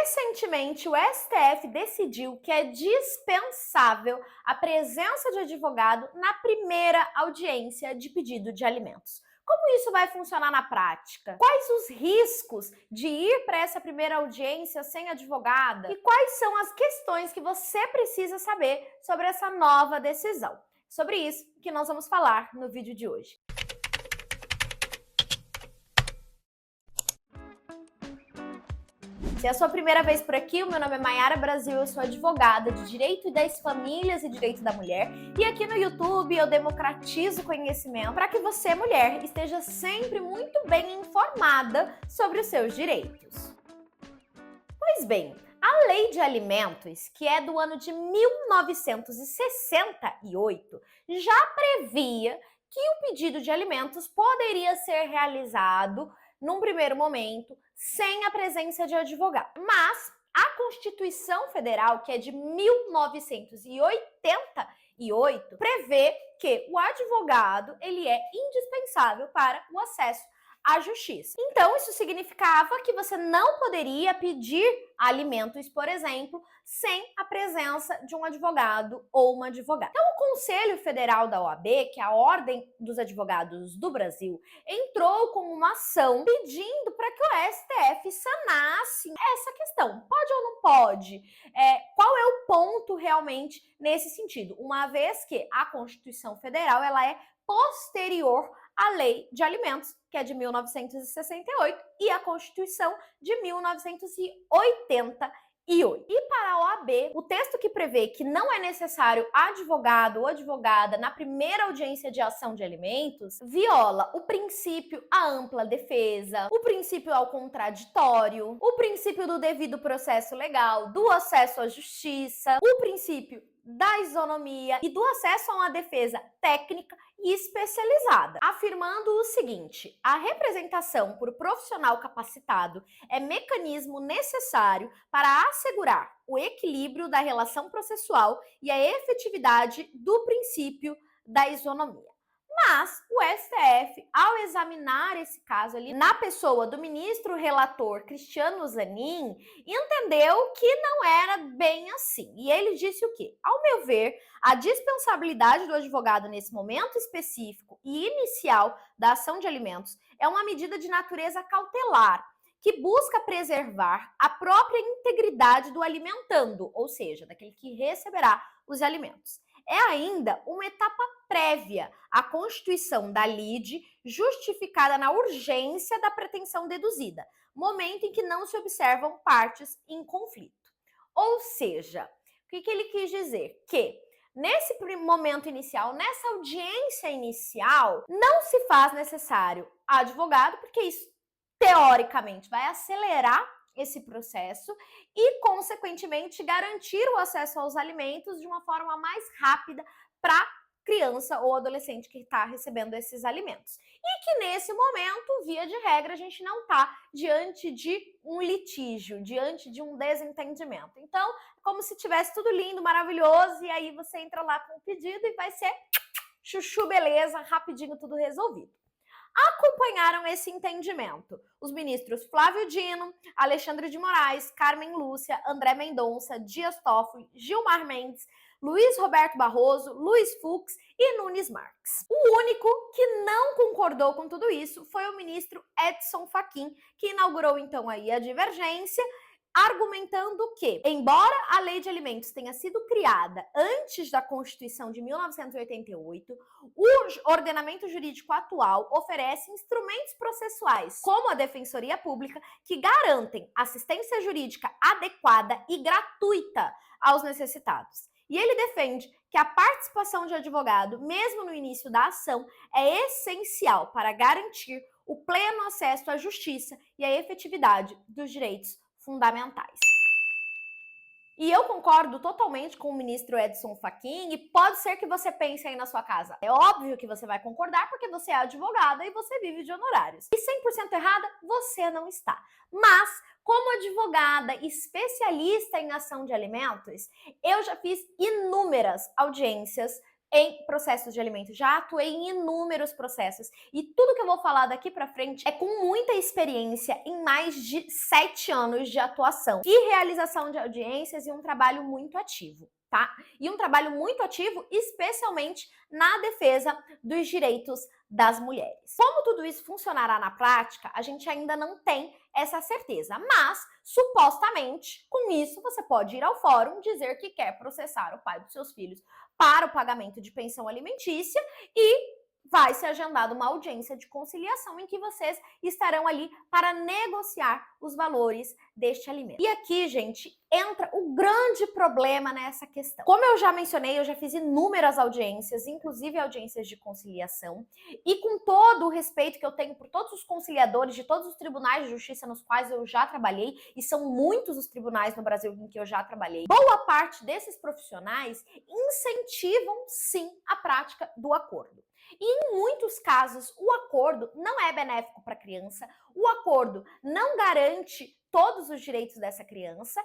Recentemente, o STF decidiu que é dispensável a presença de advogado na primeira audiência de pedido de alimentos. Como isso vai funcionar na prática? Quais os riscos de ir para essa primeira audiência sem advogada? E quais são as questões que você precisa saber sobre essa nova decisão? Sobre isso que nós vamos falar no vídeo de hoje. Se é a sua primeira vez por aqui, o meu nome é Mayara Brasil, eu sou advogada de Direito das Famílias e Direito da Mulher, e aqui no YouTube eu democratizo conhecimento para que você, mulher, esteja sempre muito bem informada sobre os seus direitos. Pois bem, a Lei de Alimentos, que é do ano de 1968, já previa que o pedido de alimentos poderia ser realizado num primeiro momento, sem a presença de advogado. Mas a Constituição Federal, que é de 1988, prevê que o advogado ele é indispensável para o acesso à justiça. Então, isso significava que você não poderia pedir alimentos, por exemplo, sem a presença de um advogado ou uma advogada. Então, o Conselho Federal da OAB, que é a Ordem dos Advogados do Brasil, entrou com uma ação pedindo para que o STF sanasse essa questão. Pode ou não pode? Qual é o ponto realmente nesse sentido? Uma vez que a Constituição Federal ela é posterior à Lei de Alimentos, que é de 1968, e a Constituição de 1988. E para a OAB, o texto que prevê que não é necessário advogado ou advogada na primeira audiência de ação de alimentos, viola o princípio à ampla defesa, o princípio ao contraditório, o princípio do devido processo legal, do acesso à justiça, o princípio da isonomia e do acesso a uma defesa técnica e especializada, afirmando o seguinte: a representação por profissional capacitado é mecanismo necessário para assegurar o equilíbrio da relação processual e a efetividade do princípio da isonomia. Mas o STF, ao examinar esse caso ali, na pessoa do ministro relator Cristiano Zanin, entendeu que não era bem assim. E ele disse o quê? Ao meu ver, a dispensabilidade do advogado nesse momento específico e inicial da ação de alimentos é uma medida de natureza cautelar, que busca preservar a própria integridade do alimentando, ou seja, daquele que receberá os alimentos. É ainda uma etapa prévia à constituição da lide, justificada na urgência da pretensão deduzida, momento em que não se observam partes em conflito. Ou seja, o que ele quis dizer? Que nesse momento inicial, nessa audiência inicial, não se faz necessário advogado, porque isso, teoricamente, vai acelerar esse processo e, consequentemente, garantir o acesso aos alimentos de uma forma mais rápida para a criança ou adolescente que está recebendo esses alimentos. E que, nesse momento, via de regra, a gente não está diante de um litígio, diante de um desentendimento. Então, como se tivesse tudo lindo, maravilhoso, e aí você entra lá com o pedido e vai ser chuchu beleza, rapidinho tudo resolvido. Acompanharam esse entendimento os ministros Flávio Dino, Alexandre de Moraes, Carmen Lúcia, André Mendonça, Dias Toffoli, Gilmar Mendes, Luiz Roberto Barroso, Luiz Fux e Nunes Marques. O único que não concordou com tudo isso foi o ministro Edson Fachin, que inaugurou então aí a divergência, argumentando que, embora a Lei de Alimentos tenha sido criada antes da Constituição de 1988, o ordenamento jurídico atual oferece instrumentos processuais, como a Defensoria Pública, que garantem assistência jurídica adequada e gratuita aos necessitados. E ele defende que a participação de advogado, mesmo no início da ação, é essencial para garantir o pleno acesso à justiça e a efetividade dos direitos fundamentais. E eu concordo totalmente com o ministro Edson Fachin, e pode ser que você pense aí na sua casa. É óbvio que você vai concordar porque você é advogada e você vive de honorários. E 100% errada, você não está. Mas, como advogada especialista em ação de alimentos, eu já fiz inúmeras audiências em processos de alimentos, já atuei em inúmeros processos e tudo que eu vou falar daqui para frente é com muita experiência em mais de 7 anos de atuação e realização de audiências e um trabalho muito ativo, tá? E um trabalho muito ativo, especialmente na defesa dos direitos das mulheres. Como tudo isso funcionará na prática, a gente ainda não tem essa certeza, mas supostamente, com isso, você pode ir ao fórum dizer que quer processar o pai dos seus filhos para o pagamento de pensão alimentícia e vai ser agendada uma audiência de conciliação em que vocês estarão ali para negociar os valores deste alimento. E aqui, gente, entra o grande problema nessa questão. Como eu já mencionei, eu já fiz inúmeras audiências, inclusive audiências de conciliação, e com todo o respeito que eu tenho por todos os conciliadores de todos os tribunais de justiça nos quais eu já trabalhei, e são muitos os tribunais no Brasil em que eu já trabalhei, boa parte desses profissionais incentivam sim a prática do acordo. E em muitos casos, o acordo não é benéfico para a criança, o acordo não garante todos os direitos dessa criança,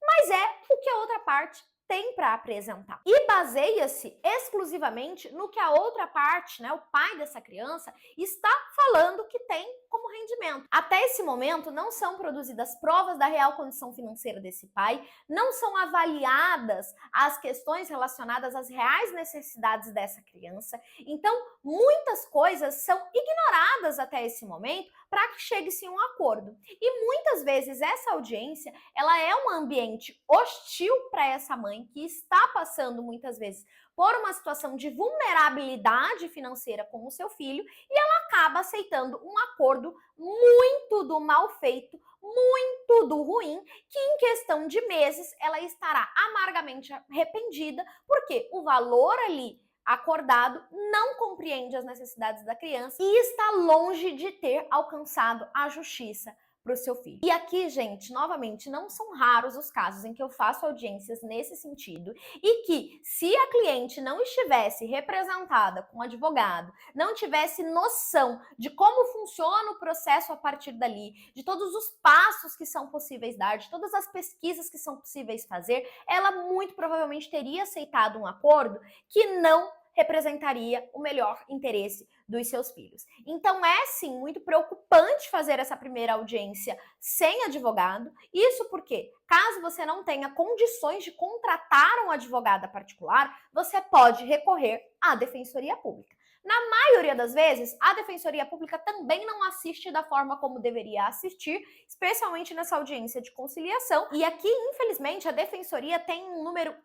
mas é o que a outra parte tem para apresentar. E baseia-se exclusivamente no que a outra parte, né, o pai dessa criança, está falando que tem como rendimento. Até esse momento, não são produzidas provas da real condição financeira desse pai, não são avaliadas as questões relacionadas às reais necessidades dessa criança. Então, muitas coisas são ignoradas até esse momento para que chegue-se a um acordo. E muitas vezes essa audiência, ela é um ambiente hostil para essa mãe que está passando muitas vezes por uma situação de vulnerabilidade financeira com o seu filho e ela acaba aceitando um acordo muito do mal feito, muito do ruim, que em questão de meses ela estará amargamente arrependida, porque o valor ali acordado não compreende as necessidades da criança e está longe de ter alcançado a justiça para o seu filho. E aqui, gente, novamente, não são raros os casos em que eu faço audiências nesse sentido e que, se a cliente não estivesse representada com um advogado, não tivesse noção de como funciona o processo a partir dali, de todos os passos que são possíveis dar, de todas as pesquisas que são possíveis fazer, ela muito provavelmente teria aceitado um acordo que não representaria o melhor interesse dos seus filhos. Então é sim muito preocupante fazer essa primeira audiência sem advogado. Isso porque, caso você não tenha condições de contratar um advogado particular, você pode recorrer à Defensoria Pública. Na maioria das vezes, a Defensoria Pública também não assiste da forma como deveria assistir, especialmente nessa audiência de conciliação. E aqui, infelizmente, a Defensoria tem um número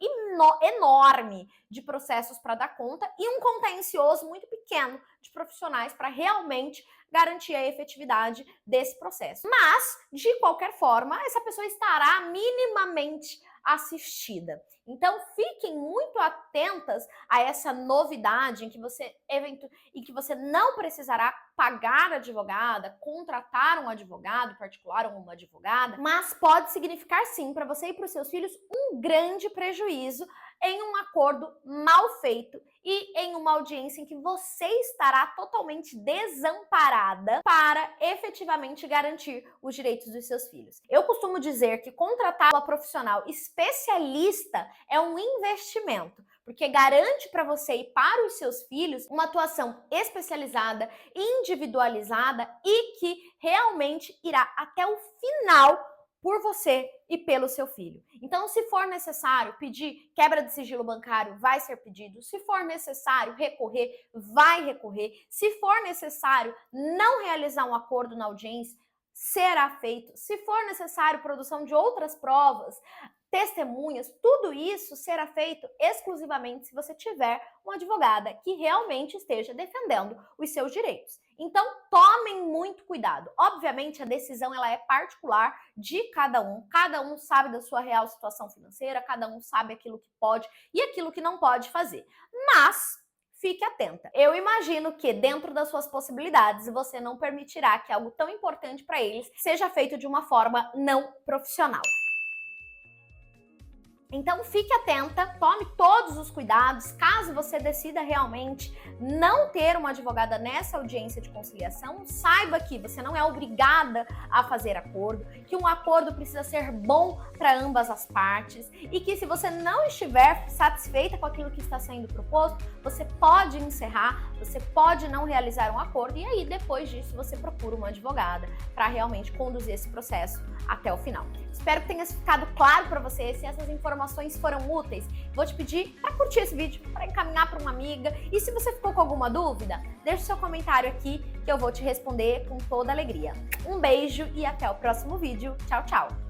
enorme de processos para dar conta e um contencioso muito pequeno de profissionais para realmente garantir a efetividade desse processo. Mas, de qualquer forma, essa pessoa estará minimamente assistida. Então, fiquem muito atentas a essa novidade em que você não precisará pagar advogada, contratar um advogado particular ou uma advogada, mas pode significar sim para você e para os seus filhos um grande prejuízo em um acordo mal feito e em uma audiência em que você estará totalmente desamparada para efetivamente garantir os direitos dos seus filhos. Eu costumo dizer que contratar uma profissional especialista é um investimento, porque garante para você e para os seus filhos uma atuação especializada, individualizada e que realmente irá até o final por você e pelo seu filho. Então, se for necessário pedir quebra de sigilo bancário, vai ser pedido. Se for necessário recorrer, vai recorrer. Se for necessário não realizar um acordo na audiência, será feito. Se for necessário produção de outras provas, testemunhas, tudo isso será feito exclusivamente se você tiver uma advogada que realmente esteja defendendo os seus direitos. Então, tomem muito cuidado. Obviamente, a decisão ela é particular de cada um sabe da sua real situação financeira, cada um sabe aquilo que pode e aquilo que não pode fazer. Mas fique atenta. Eu imagino que dentro das suas possibilidades, você não permitirá que algo tão importante para eles seja feito de uma forma não profissional. Então fique atenta, tome todos os cuidados, caso você decida realmente não ter uma advogada nessa audiência de conciliação, saiba que você não é obrigada a fazer acordo, que um acordo precisa ser bom para ambas as partes e que se você não estiver satisfeita com aquilo que está sendo proposto, você pode encerrar, você pode não realizar um acordo e aí depois disso você procura uma advogada para realmente conduzir esse processo até o final. Espero que tenha ficado claro para você. Se essas informações foram úteis, vou te pedir para curtir esse vídeo, para encaminhar para uma amiga. E se você ficou com alguma dúvida, deixe seu comentário aqui que eu vou te responder com toda alegria. Um beijo e até o próximo vídeo. Tchau, tchau!